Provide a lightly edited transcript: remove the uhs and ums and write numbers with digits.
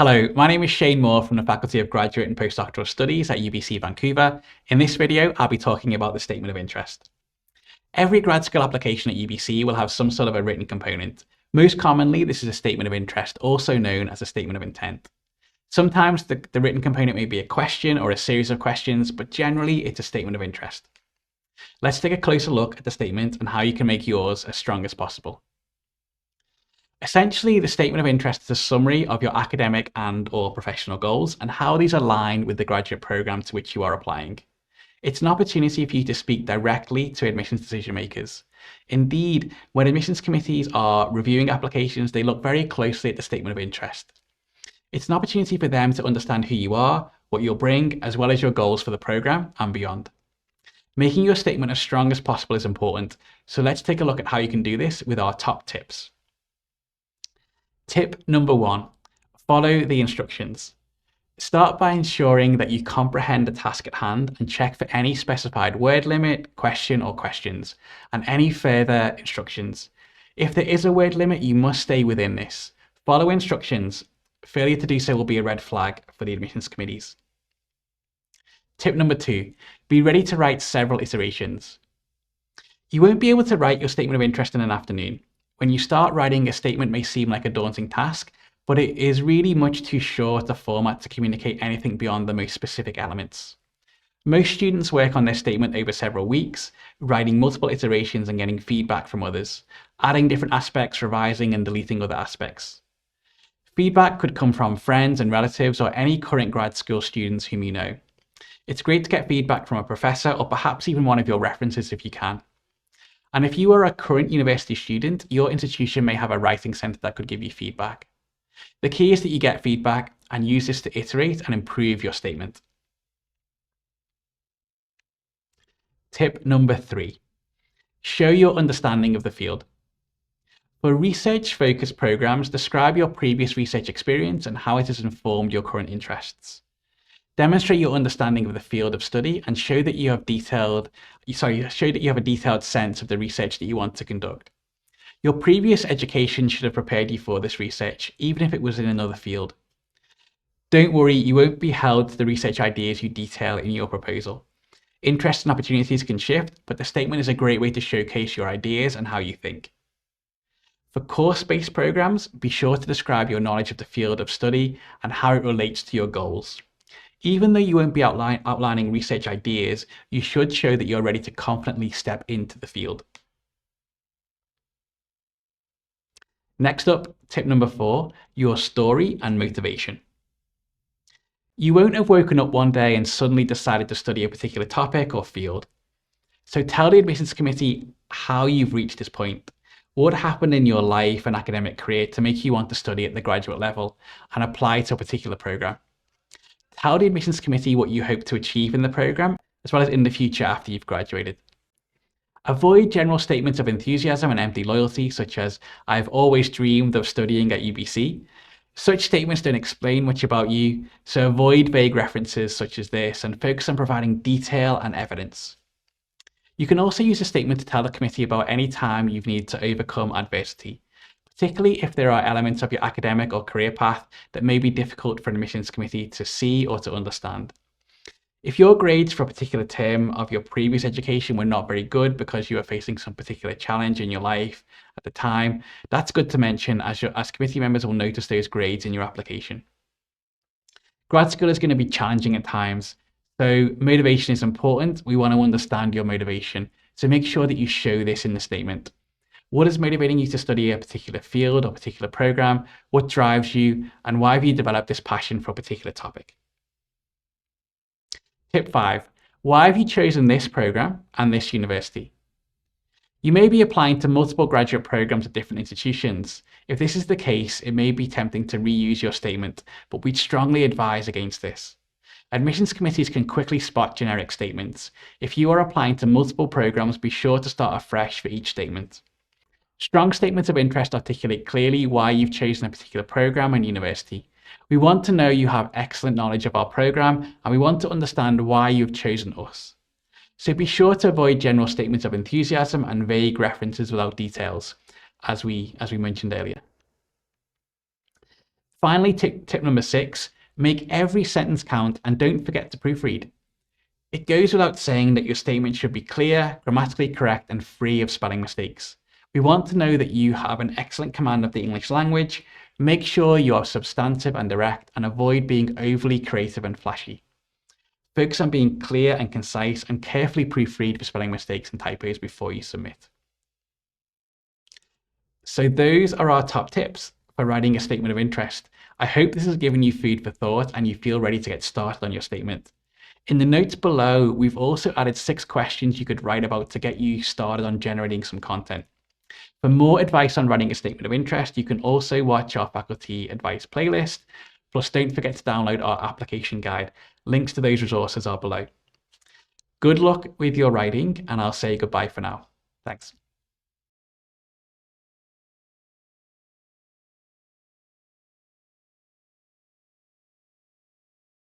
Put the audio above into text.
Hello, my name is Shane Moore from the Faculty of Graduate and Postdoctoral Studies at UBC Vancouver. In this video, I'll be talking about the Statement of Interest. Every grad school application at UBC will have some sort of a written component. Most commonly, this is a Statement of Interest, also known as a Statement of Intent. Sometimes the written component may be a question or a series of questions, but generally it's a Statement of Interest. Let's take a closer look at the statement and how you can make yours as strong as possible. Essentially, the Statement of Interest is a summary of your academic and/or professional goals and how these align with the graduate program to which you are applying. It's an opportunity for you to speak directly to admissions decision makers. Indeed, when admissions committees are reviewing applications, they look very closely at the Statement of Interest. It's an opportunity for them to understand who you are, what you'll bring, as well as your goals for the program and beyond. Making your statement as strong as possible is important, so let's take a look at how you can do this with our top tips. Tip number 1, follow the instructions. Start by ensuring that you comprehend the task at hand and check for any specified word limit, question or questions, and any further instructions. If there is a word limit, you must stay within this. Follow instructions. Failure to do so will be a red flag for the admissions committees. Tip number 2, be ready to write several iterations. You won't be able to write your statement of interest in an afternoon. When you start writing, a statement may seem like a daunting task, but it is really much too short a format to communicate anything beyond the most specific elements. Most students work on their statement over several weeks, writing multiple iterations and getting feedback from others, adding different aspects, revising and deleting other aspects. Feedback could come from friends and relatives or any current grad school students whom you know. It's great to get feedback from a professor or perhaps even one of your references if you can. And if you are a current university student, your institution may have a writing centre that could give you feedback. The key is that you get feedback and use this to iterate and improve your statement. Tip number 3, show your understanding of the field. For research-focused programs, describe your previous research experience and how it has informed your current interests. Demonstrate your understanding of the field of study and show that you have a detailed sense of the research that you want to conduct. Your previous education should have prepared you for this research, even if it was in another field. Don't worry, you won't be held to the research ideas you detail in your proposal. Interests and opportunities can shift, but the statement is a great way to showcase your ideas and how you think. For course-based programs, be sure to describe your knowledge of the field of study and how it relates to your goals. Even though you won't be outlining research ideas, you should show that you're ready to confidently step into the field. Next up, tip number 4, your story and motivation. You won't have woken up one day and suddenly decided to study a particular topic or field. So tell the admissions committee how you've reached this point. What happened in your life and academic career to make you want to study at the graduate level and apply to a particular program? Tell the admissions committee what you hope to achieve in the program, as well as in the future after you've graduated. Avoid general statements of enthusiasm and empty loyalty, such as, "I've always dreamed of studying at UBC." Such statements don't explain much about you, so avoid vague references such as this and focus on providing detail and evidence. You can also use a statement to tell the committee about any time you've needed to overcome adversity, particularly if there are elements of your academic or career path that may be difficult for an admissions committee to see or to understand. If your grades for a particular term of your previous education were not very good because you were facing some particular challenge in your life at the time, that's good to mention as committee members will notice those grades in your application. Grad school is going to be challenging at times, so motivation is important. We want to understand your motivation, so make sure that you show this in the statement. What is motivating you to study a particular field or particular program? What drives you? And why have you developed this passion for a particular topic? Tip 5, why have you chosen this program and this university? You may be applying to multiple graduate programs at different institutions. If this is the case, it may be tempting to reuse your statement, but we'd strongly advise against this. Admissions committees can quickly spot generic statements. If you are applying to multiple programs, be sure to start afresh for each statement. Strong statements of interest articulate clearly why you've chosen a particular program and university. We want to know you have excellent knowledge of our program, and we want to understand why you've chosen us. So be sure to avoid general statements of enthusiasm and vague references without details, as we mentioned earlier. Finally, tip number 6, make every sentence count and don't forget to proofread. It goes without saying that your statement should be clear, grammatically correct, and free of spelling mistakes. We want to know that you have an excellent command of the English language. Make sure you are substantive and direct, and avoid being overly creative and flashy. Focus on being clear and concise, and carefully proofread for spelling mistakes and typos before you submit. So those are our top tips for writing a statement of interest. I hope this has given you food for thought and you feel ready to get started on your statement. In the notes below, we've also added 6 questions you could write about to get you started on generating some content. For more advice on writing a statement of interest, you can also watch our faculty advice playlist. Plus, don't forget to download our application guide. Links to those resources are below. Good luck with your writing, and I'll say goodbye for now. Thanks.